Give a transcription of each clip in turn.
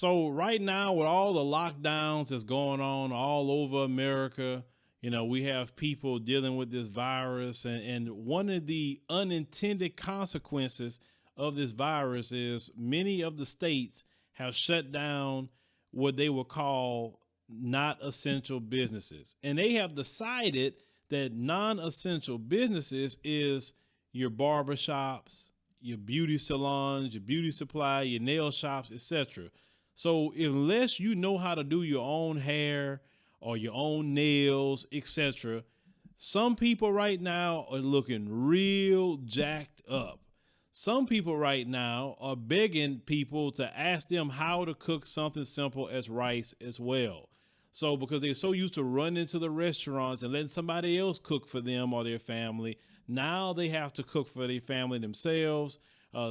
So right now, with all the lockdowns that's going on all over America, we have people dealing with this virus, and one of the unintended consequences of this virus is many of the states have shut down what they would call not essential businesses. And they have decided that non-essential businesses is your barbershops, your beauty salons, your beauty supply, your nail shops, etc. So unless you know how to do your own hair or your own nails, etc., some people right now are looking real jacked up. Some people right now are begging people to ask them how to cook something simple as rice as well. So because they're so used to running into the restaurants and letting somebody else cook for them or their family, now they have to cook for their family themselves.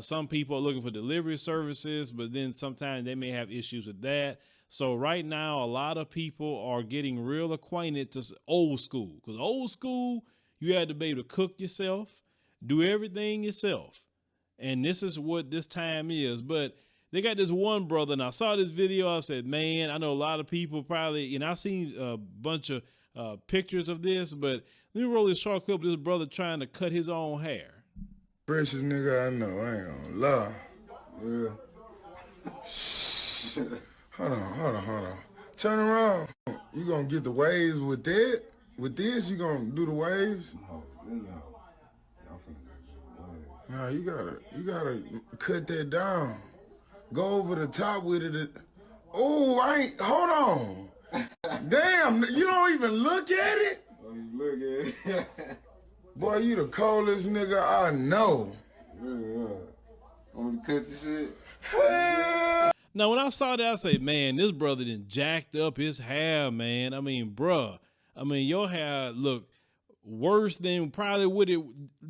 Some people are looking for delivery services, but then sometimes they may have issues with that. So right now, a lot of people are getting real acquainted to old school, because old school, you had to be able to cook yourself, do everything yourself. And this is what this time is. But they got this one brother, and I saw this video. I said, man, I know a lot of people probably, and I seen a bunch of pictures of this, but let me roll this short clip of this brother trying to cut his own hair. Freshest nigga I know, I ain't gonna lie. Yeah. Hold on. Turn around. You gonna get the waves with that? With this, you gonna do the waves? No, you gotta cut that down. Go over the top with it. Oh, hold on. Damn, you don't even look at it? Oh, you look at it. Boy, you the coldest nigga I know. Yeah. Want me to cut this shit? Hell. Now, when I saw that, I said, man, this brother done jacked up his hair, man. I mean, bruh. I mean, your hair look worse than probably what it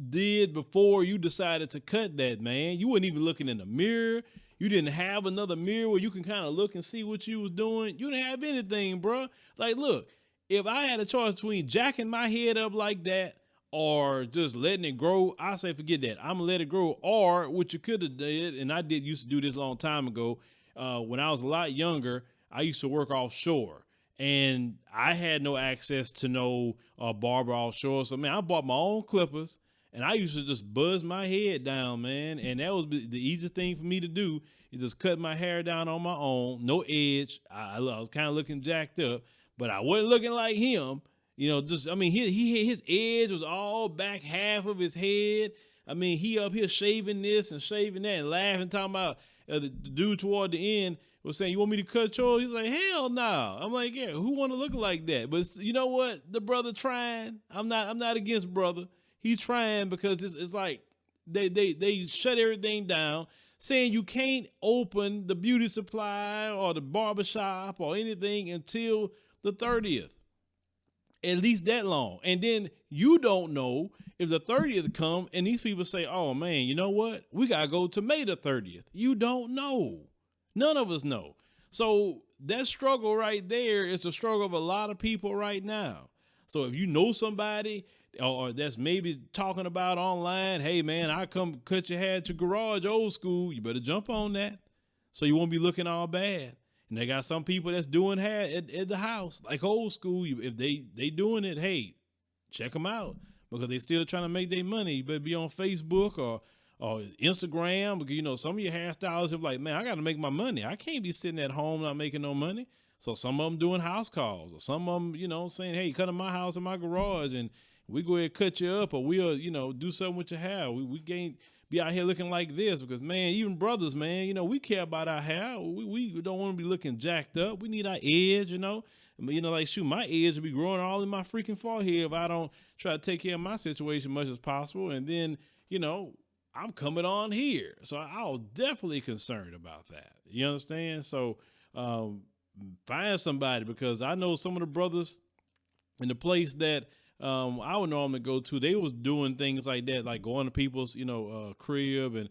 did before you decided to cut that, man. You weren't even looking in the mirror. You didn't have another mirror where you can kind of look and see what you was doing. You didn't have anything, bruh. Like, look, if I had a choice between jacking my head up like that or just letting it grow, I say forget that. I'm gonna let it grow. Or what you could have did, and I used to do this a long time ago, when I was a lot younger, I used to work offshore. And I had no access to no barber offshore. So, man, I bought my own clippers, and I used to just buzz my head down, man. And that was the easiest thing for me to do, is just cut my hair down on my own, no edge. I was kind of looking jacked up, but I wasn't looking like him. His edge was all back half of his head. I mean, he up here shaving this and shaving that and laughing, talking about the dude toward the end was saying, you want me to cut yours? He's like, hell no. I'm like, yeah, who want to look like that? But you know what? The brother trying. I'm not against brother. He's trying because it's like they shut everything down, saying you can't open the beauty supply or the barbershop or anything until the 30th. At least that long. And then you don't know if the 30th come and these people say, oh man, you know what? We got to go to May the 30th. You don't know. None of us know. So that struggle right there is the struggle of a lot of people right now. So if you know somebody or that's maybe talking about online, hey man, I come cut your hair at your garage old school, you better jump on that so you won't be looking all bad. And they got some people that's doing hair at the house, like old school. If they doing it, hey, check them out because they still trying to make their money. You better be on Facebook or Instagram because, some of your hairstylists are like, man, I got to make my money. I can't be sitting at home not making no money. So some of them doing house calls or some of them, saying, hey, come to my house in my garage and we go ahead and cut you up or we'll, do something with your hair. We can't be out here looking like this because, man, even brothers, man, we care about our hair. We don't want to be looking jacked up. We need our edge, like, shoot, my edge will be growing all in my freaking forehead if I don't try to take care of my situation much as possible. And then, I'm coming on here. So I was definitely concerned about that. You understand? So find somebody because I know some of the brothers in the place that I would normally go to, they was doing things like that, like going to people's, crib and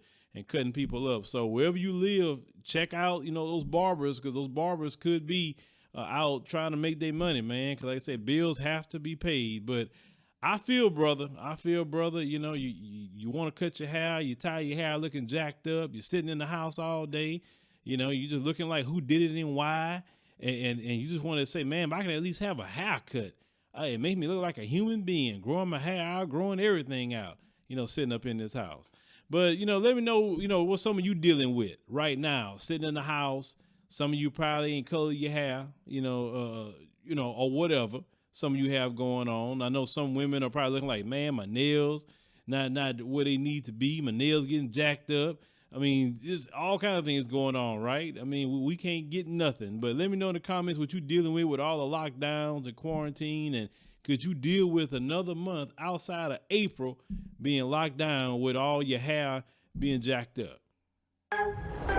cutting people up. So wherever you live, check out, those barbers because those barbers could be out trying to make their money, man. Because like I said, bills have to be paid. But I feel, brother, you want to cut your hair, you tie your hair looking jacked up, you're sitting in the house all day, You know, you just looking like who did it and why. And you just want to say, man, if I can at least have a haircut. It makes me look like a human being, growing my hair out, growing everything out, you know, sitting up in this house. But, you know, let me know, you know, what some of you dealing with right now, sitting in the house. Some of you probably ain't color your hair, you know, or whatever some of you have going on. I know some women are probably looking like, man, my nails not where they need to be. My nails getting jacked up. I mean, there's all kind of things going on, right? I mean, we can't get nothing. But let me know in the comments what you dealing with all the lockdowns and quarantine, and could you deal with another month outside of April being locked down with all your hair being jacked up?